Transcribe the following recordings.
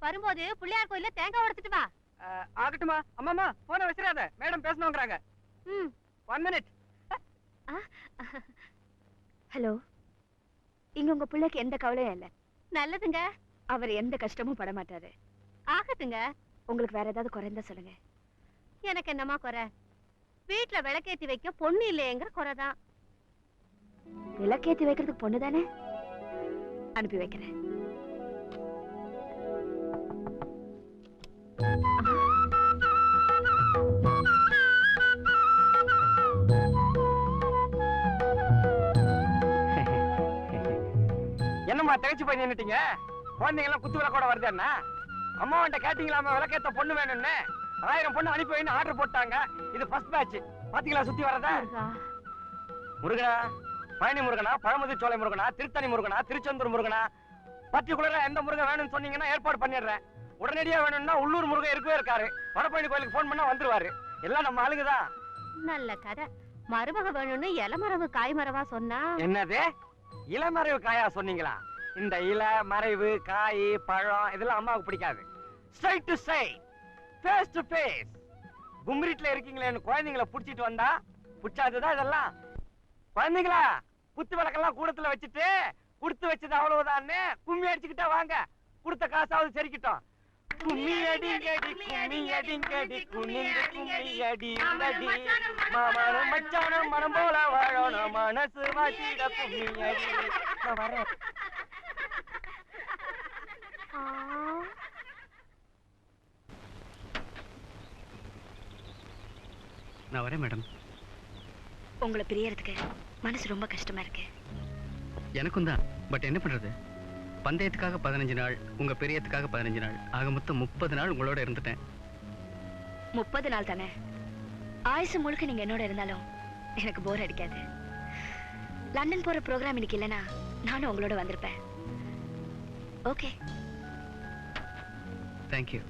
வரும்போது பிள்ளையார் கோயில்ல தேங்காய் உடைச்சிட்டு வா. ஆகட்டுமா. அம்மாமா போன வச்சிடாத, மேடம் பேசணுங்கிறாங்க. 1 minute. ஹலோ, இங்க உங்க பிள்ளைக்கு எந்த கவலையும் இல்ல. நல்லதுங்க. அவர் எந்த கஷ்டமும் பட மாட்டாரு. ஆகட்டுங்க. உங்களுக்கு வேற ஏதாவது குறைந்தா சொல்லுங்க. எனக்கு என்னமா குறை? வீட்டுல விளக்கேத்தி வைக்க பொண்ணு இல்லையேங்கிற குறைதான். விளக்கேத்தி வைக்கிறதுக்கு பொண்ணு தானே, அனுப்பி வைக்கிறேன். என்னம்மா தகச்சு போய் நின்னுட்டீங்க? குழந்தைங்க எல்லாம் குத்து விளக்கோட வருது என்ன? அம்மாவன்ட்ட கேட்டீங்களாமா விளக்கேத்த பொண்ணு வேணும்னு? 1000 பொண்ணு அனுப்பி வைன்னு ஆர்டர் போட்டாங்க. இது ஃபர்ஸ்ட் பேட்ச். பாத்தீங்களா சுத்தி வரத? முருகனா, பழனி முருகனா, பழமுதிர் சோலை முருகனா, திருத்தணி முருகனா, திருச்செந்தூர் முருகனா, பர்டிகுலரா எந்த முருகன் வேணும்னு சொன்னீங்கன்னா ஏற்பாடு பண்ணிடுறேன். உடனடியா வேணும்னா உள்ளூர் முருகன் இருக்கவே இருக்காரு. வடபழனி கோயிலுக்கு போன் பண்ணா வந்துருவாரு. எல்லாம் நம்ம ஆளுங்கதான். நல்ல கதை. மருமக வேணும்னு இளமரவு காய்மரவா சொன்னா? என்னது இளமறைவு காயா சொன்னீங்களா? இந்த இல மறைவு காய் பழம் இதெல்லாம் அம்மாவுக்கு பிடிக்காது. Straight to straight, face to face. கும்மிரிட்ல இருக்கீங்களேன்னு குழந்தைங்களை புடிச்சிட்டு வந்தா புடிச்சாதுதான் இதெல்லாம். குழந்தைங்களா, குத்து விளக்கெல்லாம் கூடத்துல வச்சுட்டு குடுத்து வச்சது அவ்வளவுதான்னு கும்மி அடிச்சுக்கிட்டா வாங்க. கொடுத்த காசாவது சரிக்கிட்டோம். கும்மி அடிங்கடி கும்மி அடிங்கடி குனிந்து கும்மி அடிங்கடி மாமனம் மச்சானம் மனம் போல வாழணும் மனசு வாசிட கும்மி அடி. நான் வரேன். நான் வரேன் மேடம். உங்களை பிரியறதுக்கு மனசு ரொம்ப கஷ்டமா இருக்கு. எனக்கும் தான். பட் என்ன பண்றது? பந்தயத்துக்காக 15 நாள், உங்க பெரியத்துக்காக 15 நாள், ஆக மொத்தம் 30 நாள் உங்களோட இருந்துட்டேன். 30 நாள் தானே? ஆயுசு முழுக்க நீங்க என்னோட இருந்தாலும் எனக்கு போர் அடிக்காது. லண்டன் போற ப்ரோக்ராம் இன்னைக்கு இல்லைன்னா நானும் உங்களோட வந்திருப்பேன். ஓகே. தேங்க்யூ.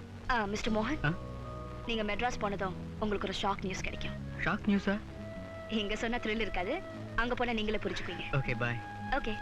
மிஸ்டர் மோகன், நீங்க மெட்ராஸ் போனதும் உங்களுக்கு ஒரு ஷாக் நியூஸ் கிடைக்கும். ஷாக் நியூஸா? இங்க சொன்னா த்ரில் இருக்காது, அங்க போனா நீங்களே புரிஞ்சுக்குவீங்க. ஓகே, பாய். ஓகே.